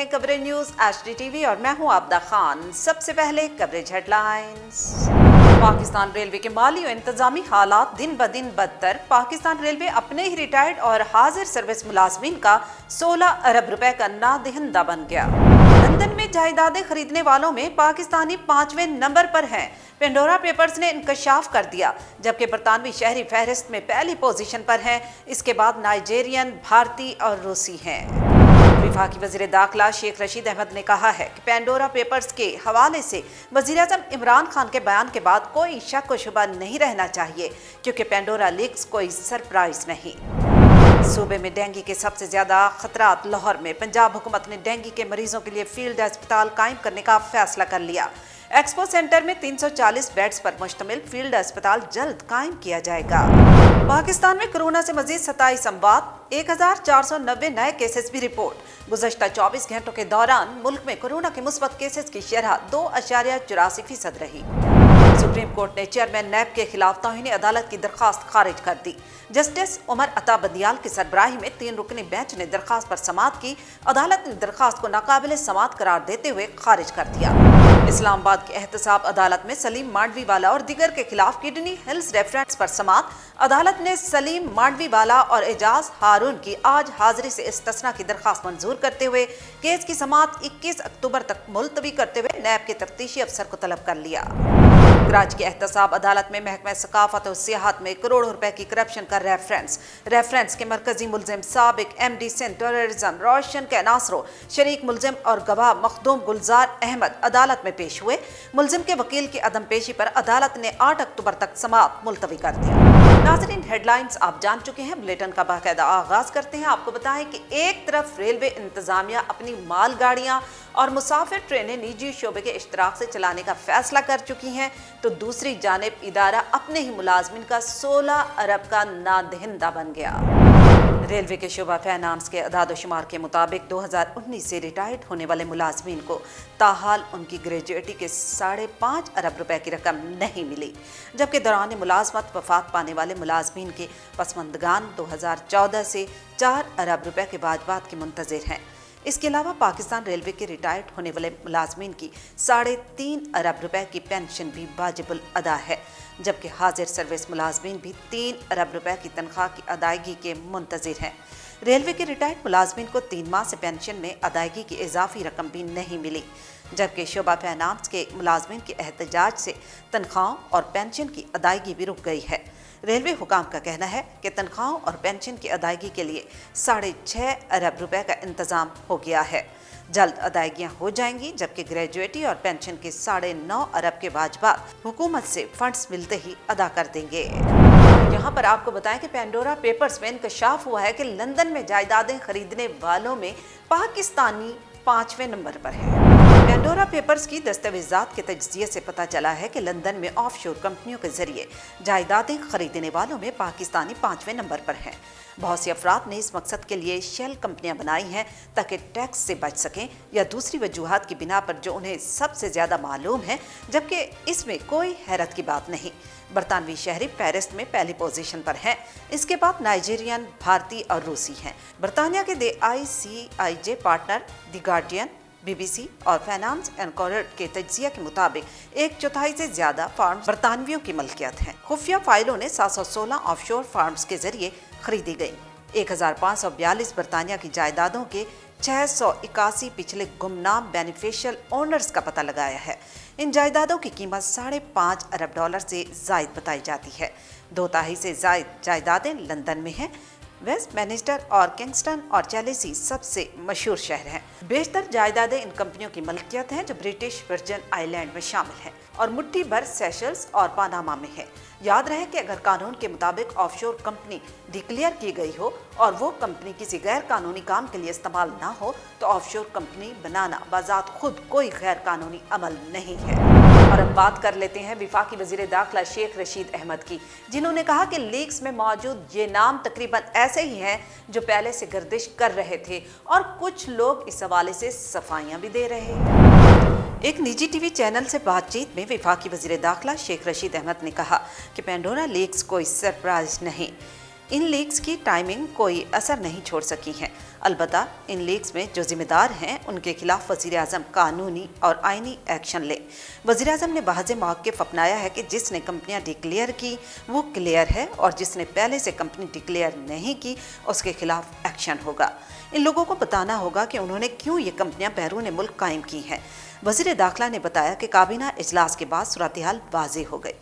हैं coverage news HD TV और मैं हूं आबदा खान। सबसे पहले कवरेज हेडलाइंस। पाकिस्तान रेलवे के माली और इंतजामी हालात दिन ब दिन बदतर। पाकिस्तान रेलवे अपने ही रिटायर्ड और हाजिर सर्विस मुलाजमीन का 16 अरब रुपए का नादहिंदा बन गया। लंदन में जायदादें खरीदने वालों में पाकिस्तानी 5वें नंबर पर हैं। पेंडोरा पेपर्स ने इंकशाफ कर दिया, जबकि बरतानवी शहरी फहरिस्त में पहली पोजीशन पर हैं। इसके बाद नाइजेरियन, भारतीय और रूसी हैं। वफाकी वज़ीर दाखिला शेख रशीद अहमद ने कहा है कि पेंडोरा पेपर्स के हवाले से वज़ीर-ए-आज़म इमरान खान के बयान के बाद कोई शक व शुबा नहीं रहना चाहिए, क्योंकि पेंडोरा लीक्स कोई सरप्राइज नहीं। सूबे में डेंगू के सबसे ज्यादा खतरात लाहौर में। पंजाब हुकूमत ने डेंगू के मरीजों के लिए फील्ड अस्पताल कायम करने का फैसला कर लिया। एक्सपो सेंटर में 340 बेड्स पर मुश्तमिल फील्ड अस्पताल जल्द कायम किया जाएगा। पाकिस्तान में कोरोना से मजीद 27 अमवात, 1490 नए केसेस भी रिपोर्ट। गुज़श्ता 24 घंटों के दौरान मुल्क में कोरोना के मुस्बत केसेस की शरह 2.84% रही। सुप्रीम कोर्ट ने चेयरमैन नैब के खिलाफ तौहीन अदालत की दरखास्त खारिज कर दी। जस्टिस उमर अता बंदियाल की सरबराही में 3 रुकनी बेंच ने दरखास्त पर समाअत की। अदालत ने दरखास्त को नाकाबिल समाअत करार देते हुए खारिज कर दिया। इस्लामाबाद की एहतसाब अदालत में सलीम मांडवीवाला और दिगर के खिलाफ किडनी हिल्स रेफरेंस पर समाअत। अदालत ने सलीम मांडवीवाला और एजाज हारून की आज हाजिरी से इस्तिस्ना की दरखास्त मंजूर करते हुए केस की समाअत 21 अक्टूबर तक मुलतवी करते हुए नैब के तफ्तीशी अफसर को तलब कर लिया। कराची की एहतसाब अदालत में महकमा सकाफत और सियाहत में करोड़ों रुपए की करप्शन का रेफरेंस के मरकजी मुलजिम साबिक MD सिंध टेररिज्म रोशन के नासरो शरीक मुलजिम और गवाह मखदूम गुलजार अहमद अदालत में पेश हुए। मुलजिम के वकील की अदम पेशी पर अदालत ने 8 अक्टूबर तक समाअत मुलतवी कर दी। नाज़रीन, हेडलाइंस आप जान चुके हैं। बुलेटिन का बाकायदा आगाज करते हैं। आपको बताएं कि एक तरफ रेलवे इंतजामिया अपनी मालगाड़ियां और मुसाफिर ट्रेनें निजी शोबे के इश्तराक से चलाने का फैसला कर चुकी हैं, तो दूसरी जानिब इदारा अपने ही मुलाजमिन का 16 अरब का नादहिंदा बन गया। रेलवे के शोबा फाइनेंस के अदाद-ओ-शुमार के मुताबिक 2019 से रिटायर्ड होने वाले मुलाजमीन को ताहाल उनकी ग्रेजुएटी के 5.5 अरब रुपए की रकम नहीं मिली, जबकि दौरान मुलाजमत वफात पाने वाले मुलाजमीन के पसमंदगान 2014 से 4 अरब रुपए के वाजबात के मुंतज़िर हैं। इसके अलावा पाकिस्तान रेलवे के रिटायर्ड होने वाले मुलाजमीन की 3.5 अरब रुपए की पेंशन भी वाजिबुल अदा है, जबकि हाजिर सर्विस मुलाजमीन भी 3 अरब रुपए की तनख्वाह की अदायगी के मुंतज़िर हैं। रेलवे के रिटायर्ड मुलाजमीन को 3 माह से पेंशन में अदायगी की इजाफी रकम भी नहीं मिली, जबकि शोबा फाइनेंस के मुलाजमीन के एहतजाज से तनख्वाहों और पेंशन की अदायगी भी रुक गई है। रेलवे हुकाम का कहना है कि तनख्वाहों और पेंशन की अदायगी के लिए 6.5 अरब रुपए का इंतजाम हो गया है। जल्द अदायगियां हो जाएंगी, जबकि ग्रेजुएटी और पेंशन के 9.5 अरब के वाजबात हुकूमत से फंड्स मिलते ही अदा कर देंगे। यहाँ पर आपको बताएं कि पेंडोरा पेपर्स में इंकशाफ हुआ है कि लंदन में जायदादें खरीदने वालों में पाकिस्तानी 5वें नंबर पर है। पेंडोरा पेपर्स की दस्तावेजात के तज्जिये से पता चला है कि लंदन में ऑफशोर कंपनियों के जरिए जायदादें खरीदने वालों में पाकिस्तानी 5वें नंबर पर हैं। बहुत सी अफराद ने इस मकसद के लिए शेल कंपनियां बनाई हैं ताकि टैक्स से बच सकें या दूसरी वजूहात की बिना पर जो उन्हें सबसे ज़्यादा मालूम है, जबकि इसमें कोई हैरत की बात नहीं। बरतानवी शहरी फहरिस्त में पहली पोजीशन पर हैं। इसके बाद नाइजीरियन, भारतीय और रूसी हैं। बरतानिया के ICIJ partner, the guardian, BBC और फाइनेंस एनकोडर के तज्जिया के मुताबिक 1/4 से ज्यादा फार्म्स बरतानवियों की मलकियत हैं। खुफिया फाइलों ने 716 ऑफशोर फार्म्स के जरिए खरीदी गई। 1542 बरतानिया की जायदादों के 681 पिछले गुमनाम बेनिफिशियल ओनर्स का पता लगाया है। इन जायदादों की कीमत $5.5 अरब से जायद बताई जाती है। 2/3 से जायद जायदादें लंदन में हैं। वेस्टमिनिस्टर और किंगस्टन और चेल्सी सबसे मशहूर शहर हैं। बेशतर जायदादें इन कंपनियों की मलकियत हैं जो ब्रिटिश वर्जिन आइलैंड में शामिल हैं और मुट्ठी भर सेशल्स और पनामा में है। याद रहे कि अगर कानून के मुताबिक ऑफशोर कंपनी डिक्लेयर की गई हो और वो कंपनी किसी गैर कानूनी काम के लिए इस्तेमाल ना हो, तो ऑफशोर कंपनी बनाना बाज़ात खुद कोई गैर कानूनी अमल नहीं है। और अब बात कर लेते हैं वफाकी वज़ीर दाखिला शेख रशीद अहमद की, जिन्होंने कहा कि लीक्स में मौजूद ये नाम तकरीबन ऐसे ही हैं जो पहले से गर्दिश कर रहे थे और कुछ लोग इस हवाले से सफाइयाँ भी दे रहे हैं। एक निजी टीवी चैनल से बातचीत में वफाकी वज़ीर दाखिला शेख रशीद अहमद ने कहा कि पेंडोरा लीक्स कोई सरप्राइज नहीं। इन लीक्स की टाइमिंग कोई असर नहीं छोड़ सकी है। अलबत्ता इन लीक्स में जो जिम्मेदार हैं उनके खिलाफ वजीर आजम कानूनी और आईनी एक्शन ले। वजीर आजम ने वाज़ेह मौक़िफ़ अपनाया है कि जिसने कंपनियां डिक्लेयर की वो क्लियर है और जिसने पहले से कंपनी डिक्लेयर नहीं की उसके खिलाफ एक्शन होगा। इन लोगों को बताना होगा कि उन्होंने क्यों ये कंपनियां बैरून मुल्क कायम की हैं। वज़ीर दाखिला ने बताया कि काबीना इजलास के बाद सूरत-ए-हाल वाज़ेह हो गई।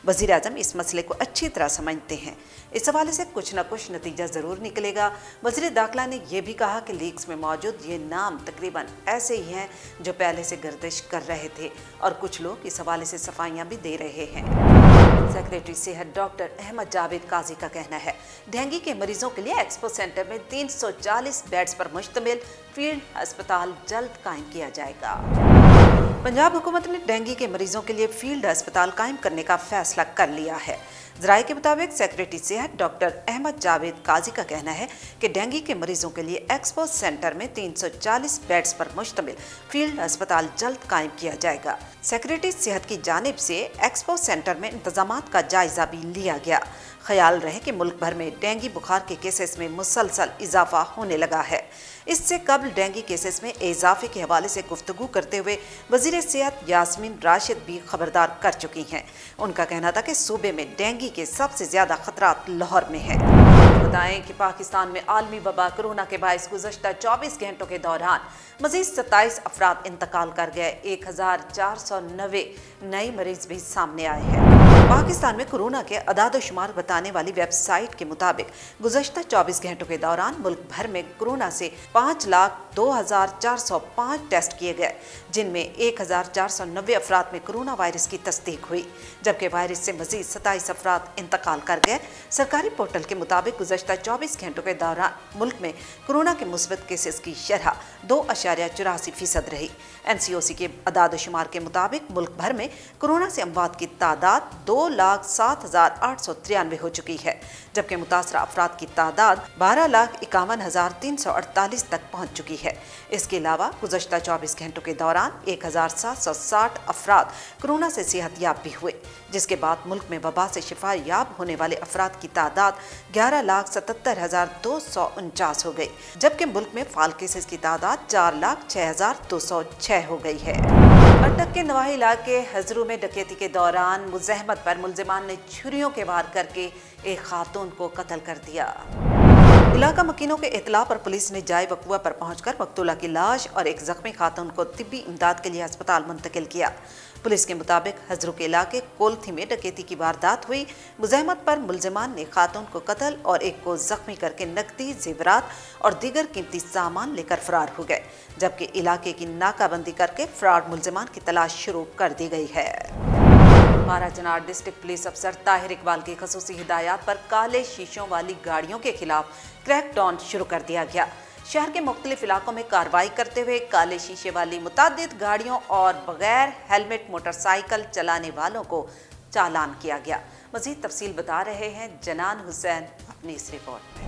वज़ीर आज़म इस मसले को अच्छी तरह समझते हैं। इस हवाले से कुछ न कुछ नतीजा ज़रूर निकलेगा। वज़ीर दाखिला ने यह भी कहा कि लीक्स में मौजूद ये नाम तकरीबन ऐसे ही हैं जो पहले से गर्दिश कर रहे थे और कुछ लोग इस हवाले से सफाइयाँ भी दे रहे हैं। सेक्रेटरी सेहत डॉक्टर अहमद जावेद काजी का कहना है डेंगू के मरीजों के लिए एक्सपो सेंटर में 340 बेड्स पर मुश्तमिल फील्ड अस्पताल जल्द कायम किया जाएगा। पंजाब हुकूमत ने डेंगू के मरीजों के लिए फील्ड अस्पताल कायम करने का फैसला कर लिया है। ज़राए के मुताबिक सेक्रेटरी सेहत डॉक्टर अहमद जावेद काजी का कहना है कि डेंगू के मरीजों के लिए एक्सपो सेंटर में 340 बेड्स पर मुश्तमिल फील्ड अस्पताल जल्द कायम किया जाएगा। सेक्रेटरी सेहत की जानिब से एक्सपो सेंटर में इंतजामात का जायजा भी लिया गया। ख्याल रहे कि मुल्क भर में डेंगू बुखार के केसेस में मुसलसल इजाफा होने लगा है। इससे कबल डेंगू केसेस में इजाफे के हवाले से गुफ्तगू करते हुए वज़ीर सेहत यास्मीन राशिद भी खबरदार कर चुकी हैं। उनका कहना था कि सूबे में डेंगू के सबसे ज़्यादा खतरात लाहौर में हैं। बताएं कि पाकिस्तान में आलमी वबा कोरोना के बायस गुज़श्ता 24 घंटों के दौरान मज़ीद 27 अफराद इंतकाल कर गए। 1490 नए मरीज भी सामने आए हैं। पाकिस्तान में कोरोना के अदाद शुमार बताने वाली वेबसाइट के मुताबिक गुज़श्ता 24 घंटों के दौरान मुल्क भर में कोरोना से 5,02,405 टेस्ट किए गए, जिनमें 1,490 अफराद में कोरोना वायरस की तस्दीक हुई, जबकि वायरस से मजीद 27 अफराद इंतकाल कर गए। सरकारी पोर्टल के मुताबिक गुज़श्ता 24 घंटों के दौरान मुल्क में कोरोना के मुस्बत केसेस की शरह 2.84% रही। NCOC के अदाद शुमार के मुताबिक मुल्क भर में कोरोना से अमवात की तादाद 2,07,893 हो चुकी है, जबकि मुतासरा अफराद की तादाद 12,51,348 तक पहुँच चुकी है। इसके अलावा गुज़श्ता 24 घंटों के दौरान 1,760 अफराद कोरोना से सेहतयाब भी हुए, जिसके बाद मुल्क में वबा से शिफा याब होने वाले अफराद की तादाद 11,77,249 हो गई, जबकि मुल्क में फाल केसेस की तादाद 4,06,206 हो गई है। अटक के नवाही इलाके हजरू में डकैती के दौरान मुज़हमत पर मुलजिमान ने छुरियों के वार करके एक खातून को कत्ल कर दिया। इलाका मकीनों के इतला पर पुलिस ने जाए वक़ुआ पर पहुंचकर मकतूला की लाश और एक जख्मी खातून को तिब्बी इमदाद के लिए अस्पताल मुंतकिल किया। पुलिस के मुताबिक हजरू के इलाके कोलथी में डकैती की वारदात हुई। मुज़हमत पर मुलजिमान ने खातून को कत्ल और एक को जख्मी करके नकदी, जेवरात और दीगर कीमती सामान लेकर फरार हो गए, जबकि इलाके की नाकाबंदी करके फरार मुलजिमान की तलाश शुरू कर दी गई है। माराजनार डिस्ट्रिक्ट पुलिस अफसर ताहिर इकबाल की खसूसी हिदायत पर काले शीशों वाली गाड़ियों के खिलाफ क्रैकडाउन शुरू कर दिया गया। शहर के मुख्तलिफ इलाकों में कार्रवाई करते हुए काले शीशे वाली मुतादिद गाड़ियों और बगैर हेलमेट मोटरसाइकिल चलाने वालों को चालान किया गया। मजीद तफसील बता रहे हैं जनान हुसैन अपनी इस रिपोर्ट में।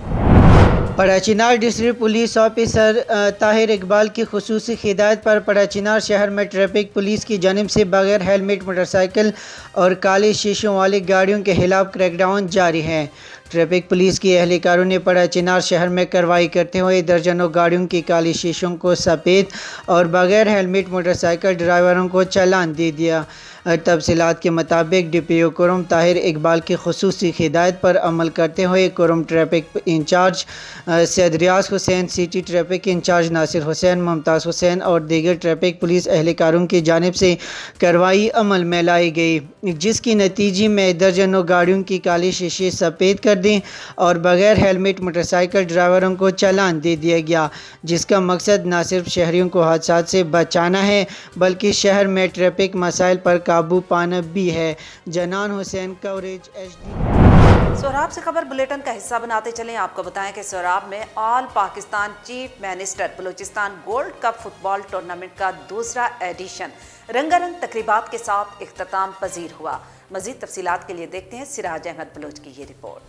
Parachinar district police officer Tahir Iqbal की खुसूसी हिदायत पर पड़ाचीनार शहर में ट्रैफिक पुलिस की जानिब से बगैर हेलमेट मोटरसाइकिल और काले शीशों वाली गाड़ियों के खिलाफ क्रैकडाउन जारी है। ट्रैफिक पुलिस के एहलकारों ने पड़ाचीनार शहर में कार्रवाई करते हुए दर्जनों गाड़ियों की काली शीशों को सफ़ेद और बगैर हेलमेट मोटरसाइकिल ड्राइवरों को चालान दे दिया। तफसीलात के मुताबिक DPO कोरम ताहिर इकबाल की खुसूसी हिदायत पर अमल करते हुए Kurram traffic incharge Syed Riaz Hussain, city traffic incharge Nasir Hussain, Mumtaz Hussain और दीगर ट्रैफिक पुलिस एहलकारों की जानिब से कार्रवाई अमल में लाई गई, जिसकी नतीजे में दर्जनों गाड़ियों की काली शीशे सफ़ेद कर दी और बगैर हेलमेट मोटरसाइकिल ड्राइवरों को चालान दे दिया गया, जिसका मकसद न सिर्फ शहरियों को हादसा से बचाना है बल्कि शहर में ट्रैफिक मसाइल पर काबू पाना भी है। जनान हुसैन, कवरेज HD। सोराब से खबर बुलेटिन का हिस्सा बनाते चलें। आपको बताएं कि सोराब में all Pakistan chief minister Balochistan gold cup football tournament का दूसरा एडिशन रंगारंग तकरीबात के साथ इख्तिताम पजीर हुआ। मजीद तफसीलात के लिए देखते हैं सिराज अहमद बलोच की ये रिपोर्ट।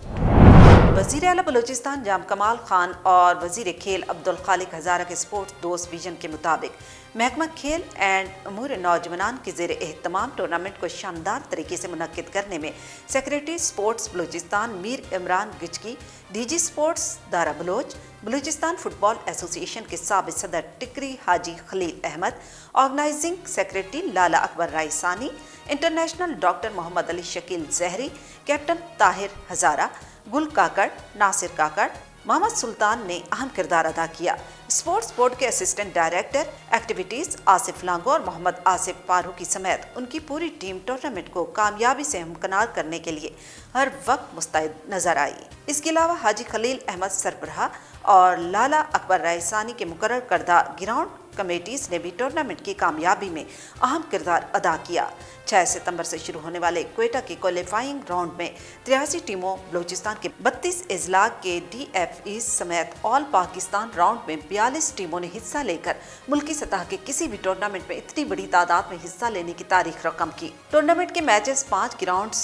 वज़ीर आला बलूचिस्तान जाम कमाल खान और वज़ीर खेल अब्दुल खालिक हज़ारा के स्पोर्ट्स दोस्त विजन के मुताबिक महकमा खेल एंड अमूर नौजवान के ज़ेर एहतमाम टूर्नामेंट को शानदार तरीके से मुनक्किद करने में secretary sports Balochistan Mir Imran Gichki, DG sports Dara Baloch, Balochistan football association के साबिक़ सदर Tikri Haji Khalil Ahmed, organising secretary Lala Akbar Raisani, international doctor Mohammad Ali Shakeel Zehri, captain Tahir हज़ारा, गुल काकड़, नासिर काकड़, मोहम्मद सुल्तान ने अहम किरदार अदा किया। स्पोर्ट्स बोर्ड के असिस्टेंट डायरेक्टर एक्टिविटीज़ आसिफ लांगो और मोहम्मद आसिफ फारूकी समेत उनकी पूरी टीम टूर्नामेंट को कामयाबी से मुमकिन करने के लिए हर वक्त मुस्तैद नजर आई। इसके अलावा हाजी खलील अहमद सरबराह और लाला अकबर राइसानी के मुकर्रर करदा ग्राउंड कमेटीज़ ने भी टूर्नामेंट की कामयाबी में अहम किरदार अदा किया। 6 सितंबर से शुरू होने वाले क्वेटा के क्वालिफाइंग राउंड में 83 टीमों बलूचिस्तान के 32 अजला के DFE समेत ऑल पाकिस्तान राउंड में 42 टीमों ने हिस्सा लेकर मुल्की सतह के किसी भी टूर्नामेंट में इतनी बड़ी तादाद में हिस्सा लेने की तारीख रकम की। टूर्नामेंट के matches 5 grounds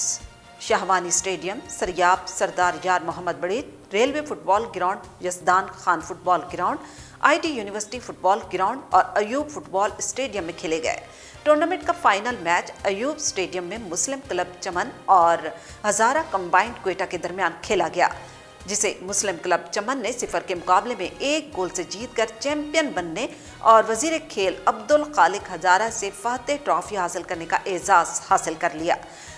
Shahwani stadium, Sariab Sardar Yar Mohammad Badeed, railway football ground, Yazdan Khan football ground, IT university football ground और अयूब फुटबॉल स्टेडियम में खेले गए। टूर्नामेंट का फाइनल मैच अयूब स्टेडियम में मुस्लिम क्लब चमन और हज़ारा कंबाइंड क्वेटा के दरमियान खेला गया, जिसे मुस्लिम क्लब चमन ने 0 के मुकाबले में 1 गोल से जीतकर चैंपियन बनने और वज़ीर खेल अब्दुल खालिक हज़ारा से फातेह ट्रॉफी हासिल करने का एजाज़ हासिल कर लिया,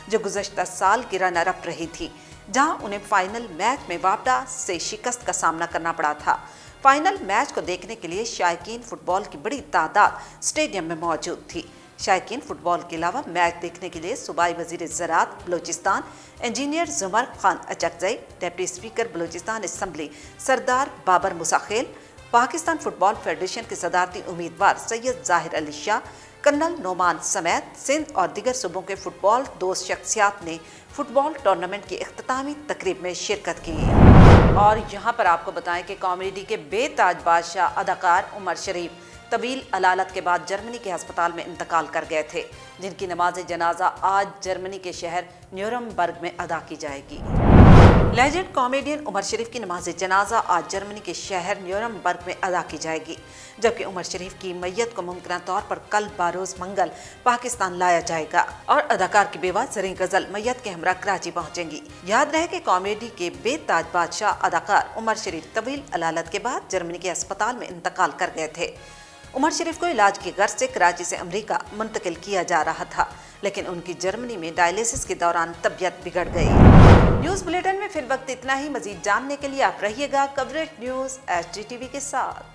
जो गुज़श्ता साल की रनर अप रही थी, जहां उन्हें फाइनल मैच में वापडा से शिकस्त का सामना करना पड़ा था। फाइनल मैच को देखने के लिए शायकीन फुटबॉल की बड़ी तादाद स्टेडियम में मौजूद थी। शायकीन फुटबॉल के अलावा मैच देखने के लिए सूबाई वज़ीर ज़राअत Balochistan engineer Zumar Khan Achakzai, deputy speaker Balochistan assembly Sardar Babar Musakhel, Pakistan football federation के सदारती उम्मीदवार सैयद ज़ाहिर अली शाह, कर्नल नोमान समेत सिंध और दीगर सूबों के फुटबॉल दोस्त शख्सियात ने फुटबॉल टूर्नामेंट की इख्तितामी तकरीब में शिरकत की। और यहाँ पर आपको बताएं कि कॉमेडी के बेताज बादशाह अदाकार उमर शरीफ तवील अलालत के बाद जर्मनी के अस्पताल में इंतकाल कर गए थे, जिनकी नमाज जनाजा आज जर्मनी के शहर न्यूरमबर्ग में अदा की जाएगी। लेजेंड कॉमेडियन उमर शरीफ की नमाज जनाजा आज जर्मनी के शहर न्यूरमबर्ग में अदा की जाएगी, जबकि उमर शरीफ की मैयत को मुमकिन तौर पर कल बारोज मंगल पाकिस्तान लाया जाएगा और अदाकार की बेवा ज़रीन गजल मैयत के हमरा कराची पहुंचेंगी। याद रहे कि कॉमेडी के बेताज बादशाह अदाकार उमर शरीफ तवील अलालत के बाद जर्मनी के अस्पताल में इंतकाल कर गए थे। उमर शरीफ को इलाज की गर्ज से कराची से अमेरिका मुंतकिल किया जा रहा था, लेकिन उनकी जर्मनी में डायलिसिस के दौरान तबीयत बिगड़ गई। न्यूज़ बुलेटिन में फिर वक्त इतना ही। मजीद जानने के लिए आप रहिएगा कवरेज न्यूज़ HDTV के साथ।